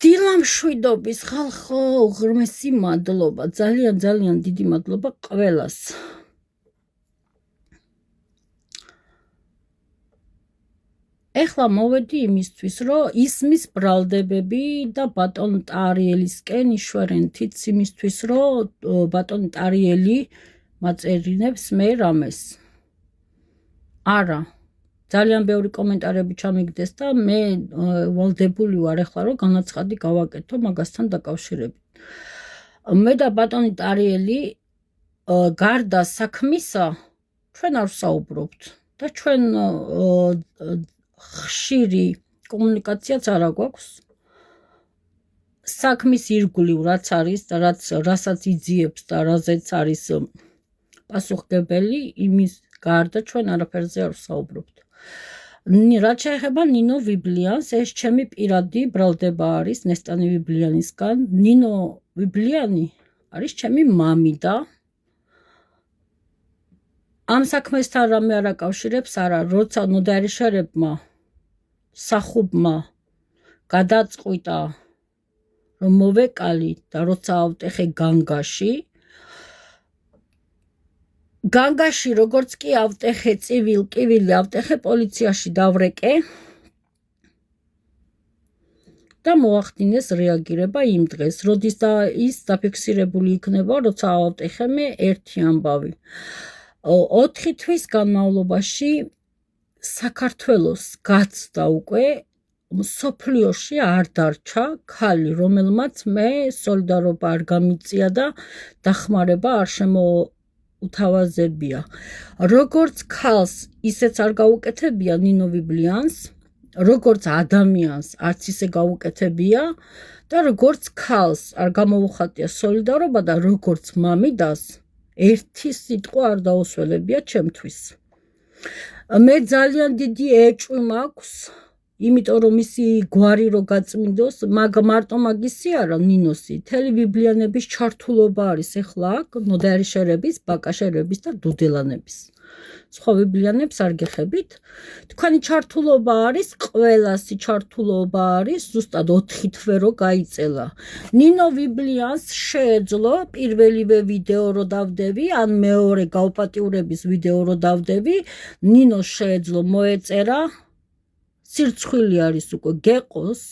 დილამშვიდობის ხალხო, უღრმესი მადლობა, ძალიან დიდი მადლობა ყველას. ეხლა მოვედი იმისთვის, რომ ისმის ბრალდებები და ბატონ ტარიელისკენ იშვერენთიც იმისთვის, რომ ბატონ ტარიელი მაწერინებს მე რამეს. არა. ძალიან ბევრი კომენტარები ჩამიგდეს და მე ვალდებული ვარ ახლა რომ განაცხადი გავაკეთო მაგასთან დაკავშირებით. მე და ბატონი ტარიელი გარდა საქმისა ჩვენ არ ვსაუბრობთ და ჩვენ ხშირი კომუნიკაციაც არ აქვს. საქმის ირგვლივ რაც არის და რასაც იძიებს და რაზეც არის პასუხგებელი იმის გარდა ჩვენ არაფერზე არ ვსაუბრობთ. რაც შეეხება ნინო ვიბლიანს, ეს ჩემი პირადი ბრალდება არის ნესტანი ვიბლიანისგან. ნინო ვიბლიანი არის ჩემი მამიდა. ამ საქმესთან რამე არ აკავშირებს, არა, როცა ნოდარიშერებმა სახუბმა გადაწყვიტა რომ მოვეკალი და როცა ავტეხე განგაში როგორც კი ავტეხე წივილი ავტეხე პოლიციაში დავრეკე და მოახდინეს რეაგირება იმ დღეს, როდის და ის დაფიქსირებული იქნება, როცა ავტეხე მე ერთი ამბავი. 4 თვის განმავლობაში საქართველოს გაცდა უკვე მსოფლიოში არ დარჩა ქალი, რომელმაც მე სოლიდარობა არ გამიწია და დახმარება არ შემოუთავაზებია. როგორც ქალს, ისეც არ გაუკეთებია ნინო ვიბლიანს, როგორც ადამიანს არც ისე გაუკეთებია და როგორც ქალს არ გამოუხატია სოლიდარობა და როგორც მამიდას ერთი სიტყვა არ დაუსველებია ჩემთვის. მე ძალიან დიდი ეჭვი მაქვს, იმიტომ რომ ისი გვარი რო გაწმინდოს, მარტო მაგისი არა ნინოსი, მთელი ვიბლიანების ჩართულობა არის ეხლა აქ, ნოდარიშერების, ბაკაშერების და დუდელანების. სხვა ვიბლიანებს არ გეხებით. თქვენი ჩართულობა არის, ყველასი ჩართულობა არის, ზუსტად 4 თვე რო გაიწელა. ნინო ვიბლიანს შეეძლო პირველივე ვიდეო რო დავდევი, ან მეორე გაუპატიურების ვიდეო რო დავდევი, ნინო შეეძლო მოეწერა, სირცხვილი არის უკვე გეყოს.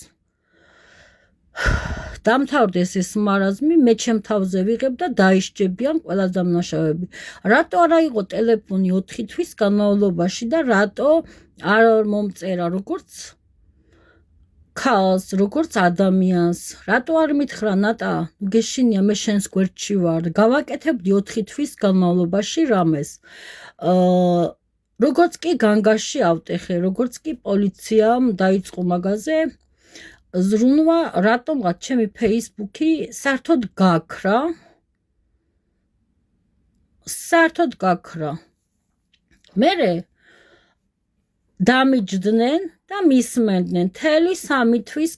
დამთავრდეს ეს მარაზმი, მე ჩემ თავზე ვიღებ და დაიშჯებიან ყველა დამნაშავეები. რატო არა იყო ტელეფონი 4 თვის განმავლობაში და რატო არ მომწერა როგორც ქალს, როგორც ადამიანს, რატო არ მითხრა ნატა, გეშინია მე შენს გვერდში ვარ, გავაკეთებდი 4 თვის განმავლობაში რამეს. როგორც კი განგაში ავტეხე, როგორც კი პოლიციამ დაიწყო მაგაზე ზრუნვა, რატომღაც ჩემი ფეისბუქი საერთოდ გაქრა. მერე დამიჯდნენ და მისმენდნენ მთელი 3 თვის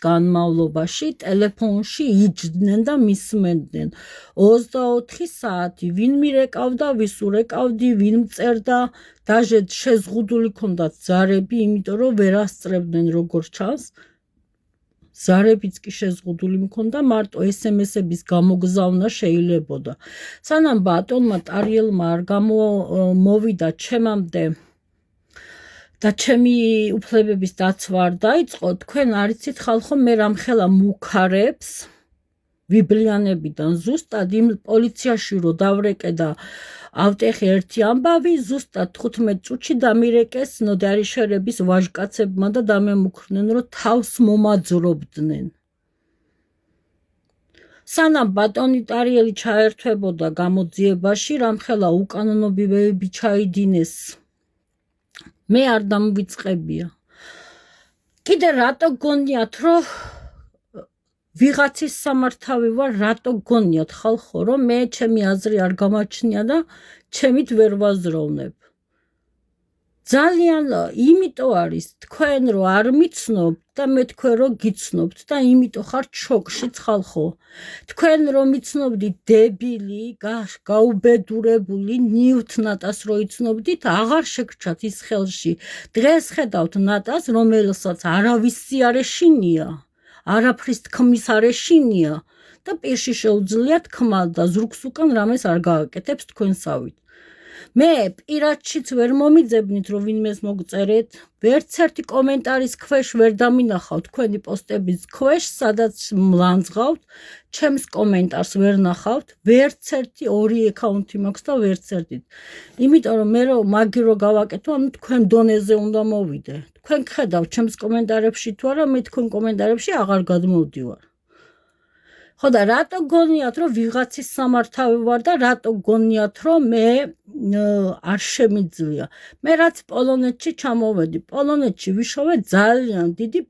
განმავლობაში ტელეფონში იჯდნენ და მისმენდნენ 24 საათი, ვინ მირეკავდა, ვის ურეკავდი, ვინ მწერდა, დაჟე შეზღუდული ქონდათ ზარები, იმიტომ რომ ვერ ასწრებდნენ როგორც ჩანს. ზარებიც კი შეზღუდული მქონდა, მარტო SMS-ების გამოგზავნა შეიძლებოდა. სანამ ბატონმა ტარიელმა არ მოვიდა ჩემამდე და ჩემი უფლებების დაცვა არ დაიწყო, თქვენ არ იცით ხალხო, მე რამხელა მუქარებს ვიბლიანებიდან ზუსტად იმ პოლიციაში რო დავრეკე და ავტეხე ერთი ამბავი, ზუსტად 15 წუთში დამირეკეს ნოდარიშერების ვაჟკაცებმა და დამემუქრნენ, რომ თავს მომაძრობდნენ. სანამ ბატონი ტარიელი ჩაერთვებოდა გამოძიებაში, რამხელა უკანონოებები ჩაიდინეს, მე არ დამვიწყებია. კიდე რატო გონიათ, რომ ვიღაცის სამართავი ვარ, რატო გონიათ ხალხო, რომ მე ჩემი აზრი არ გამაჩნია და ჩემით ვერ ვაზროვნებ. ძალიან იმიტომ არის თქვენ რო არ მიცნობთ და მე თქვენ რო გიცნობთ და იმიტომ ხართ შოკშიც ხალხო თქვენ რო მიცნობდით დებილი გაუბედურებული ნივთ ნატას რო იცნობდით აღარ შეგრჩათ ის ხელში დღეს ხედავთ ნატას რომელსაც არავის სიარეშინია არაფრის თქმის არეშინია და პირში შეუძლია თქმა და ზურგს უკან რამეს არ გააკეთებს თქვენსავით მე პირადშიც ვერ მომიძებნით რომ ვინმეს მოგწერეთ ვერც ერთი კომენტარის ქვეშ ვერ დამინახავ თქვენი პოსტების ქვეშ სადაც მლანძღავთ ჩემს კომენტარს ვერ ნახავთ ვერც ერთი ორი აკაუნთი მაქვს და ვერც ერთით იმიტომ რომ მე რო მაგი რო გავაკეთო ანუ თქვენ დონეზე უნდა მოვიდე თქვენ ხედავთ ჩემს კომენტარებში თუ არა მე თქვენ კომენტარებში აღარ გადმოვდივარ ხო და რატო გონიათ რომ ვიღაცის სამართავი ვარ და რატო გონიათ რომ მე არ შემიძლია მე რაც პოლონეთში ჩამოვედი პოლონეთში ვიშოვე ძალიან დიდი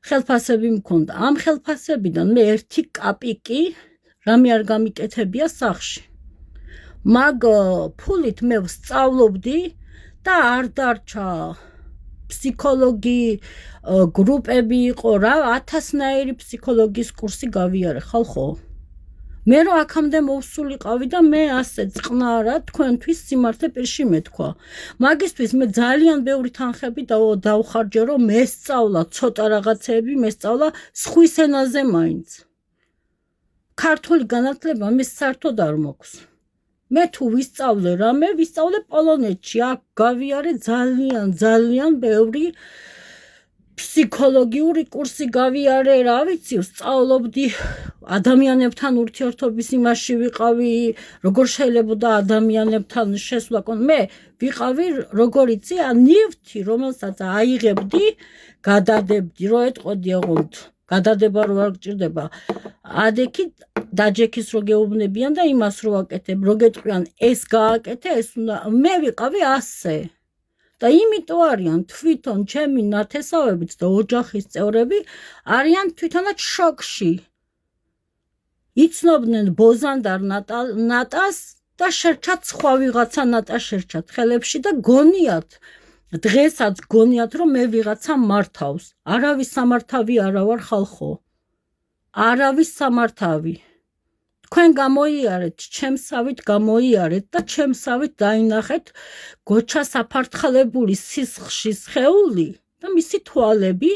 ხელფასები მქონდა ამ ხელფასებიდან მე ერთი კაპიკი რამე არ გამიკეთებია სახში მაგ ფულით მე ვსწავლობდი და არ დარჩა ფსიქოლოგი გრუპები იყო რა 1000-ნაირი ფსიქოლოგის კურსი გავიარე ხალხო მე რო აქამდე მოვსულიყავი და მე ასე წყნარად თქვენთვის სიმართლე პირში მეთქვა მაგისთვის მე ძალიან ბევრი თანხები დავხარჯე რომ მესწავლა ცოტა რაღაცეები მესწავლა სხვის ენაზე მაინც ქართული განათლება მე საერთოდ არ მოქვს მე თუ ვისწავლე რამე ვისწავლე პოლონეთში აქ გავიარე ძალიან ბევრი ფსიქოლოგიური კურსი გავიარე რა ვიცი ვსწავლობდი ადამიანებთან ურთიერთობის იმაში ვიყავი როგორ შეიძლება ადამიანებთან შესვლა მე ვიყავი როგორ იცი ნივთი რომელსაც აიღებდი გადადებდი რო ეტყოდი ოღონდ გადადება რო არ გჭირდება ადექი დაჯექის რო გეუბნებიან და იმას რო აკეთებ რო გეტყვიან ეს გააკეთე ეს უნდა მე ვიყავი ასე და იმიტომ არიან თვითონ ჩემი ნათესავებიც და ოჯახის წევრები არიან თვითონაც შოკში იცნობდნენ ბოზანდარ ნატას და შერჩათ სხვა ვიღაცა ნატა შერჩათ ხელებში და გონიათ დღესაც გონიათ რომ მე ვიღაცა მართავს არავის სამართავი არა ვარ ხალხო არავის სამართავი თქვენ გამოიარეთ ჩემსავით გამოიარეთ და ჩემსავით დაინახეთ გოჩა საფართხლებული სისხლის სხეული და მისი თვალები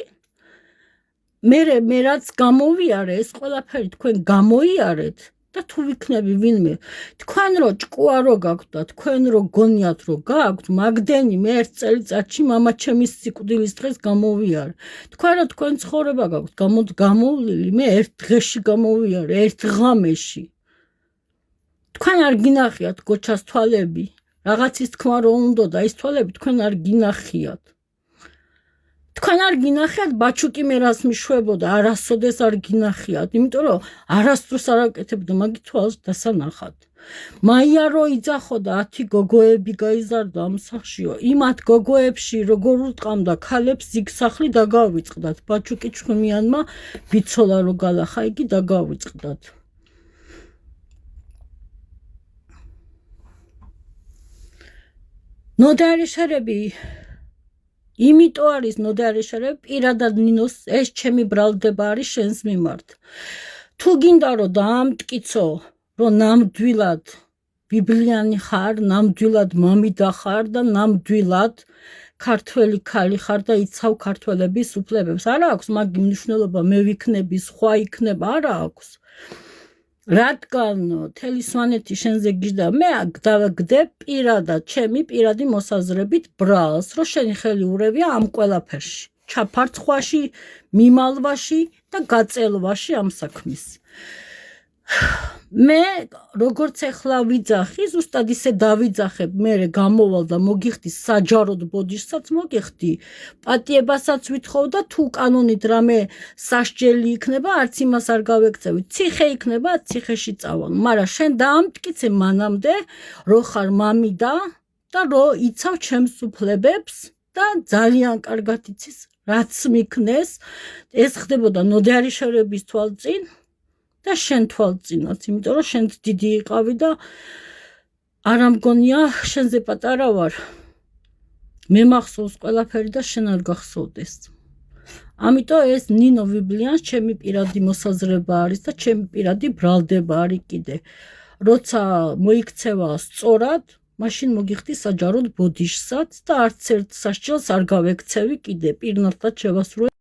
მე რაც გამოვიარე ეს ყველაფერი თქვენ გამოიარეთ და თუ ვიქნები ვინმე თქვენ რო ჭკუა რო გაქვთ და თქვენ რო გონიათ რო გაქვთ მაგდენი მე ერთ წელიწადში მამა ჩემის სიკვდილის დღეს გამოვიარე თქვენ რო თქვენ ცხოვრება გაქვთ გამოვლილი მე ერთ დღეში გამოვიარე ერთ ღამეში თქვენ არ გინახიათ გოჩას თვალები რაღაცის თქმა რო უნდა და ის თვალები თქვენ არ გინახიათ თქვენ არ გინახიათ ბაჩუკი მე რას მიშვებოდა არასოდეს არ გინახიათ იმიტომ რომ არასდროს არ აკეთებდა მაგი თვალს დასანახად მაია რო იძახოდა 10 გოგოები გაიზარდა ამ სახშიო იმათ გოგოებში როგორ უტყამდა ქალებს ზიგსახლი დაგავიწყდათ ბაჩუკი ჩხმიანმა ვიცოლა რო გალახა იგი დაგავიწყდათ ნოდარიშერები იმიტომ არის ნოდარიშერები პირადად ნინოს ეს ჩემი ბრალდება არის შენს მიმართ თუ გინდა რომ დაამტკიცო რომ ნამდვილად ბიბლიანი ხარ ნამდვილად მამიდა ხარ და ნამდვილად ქართველი ქალი ხარ და იცავ ქართველების უფლებებს არა აქვს მაგ მნიშვნელობა მე ვიქნები სხვა იქნება არა აქვს რადგან თელი სვანეთი შენზე გიждდა მე გდებ პირადად ჩემი პირადი მოსაზრებით ბრალს რომ შენი ხელი ურევია ამ ყველაფერში ჩაფარცხვაში მიმალვაში და გაწელვაში ამ საქმის მე როგორც ეხლა ვიძახი ზუსტად ისე დავიძახებ მე გამოვალ და მოგიხდი საჯაროდ ბოდიშსაც მოგიხდი პატიებასაც ვითხოვ და თუ კანონით რამე სასჯელი იქნება არც იმას არ გავეკცევი ციხე იქნება ციხეში წავალ მაგრამ შენ დაამტკიცე მანამდე რო ხარ მამიდა და რო იცავ ჩემს უფლებებს და ძალიან კარგად იცის რაც მიქნეს ეს ხდებოდა ნოდარიშერების თვალწინ და შენ თვალწინაც, იმიტომ რომ შენ დიდი იყავი და არ ამგონია შენზე პატარა ვარ. მე მახსოვს ყველაფერი და შენ არ გახსოვდეს. ამიტომ ეს ნინო ვიბლიანს ჩემი პირადი მოსაზრება არის და ჩემი პირადი ბრალდება არის კიდე. როცა მოიქცევა სწორად, მაშინ მოგიხდი საჯაროდ ბოდიშსაც და არც ერთ სასჯელს არ გავექცევი კიდე, პირნათლად შევასრულე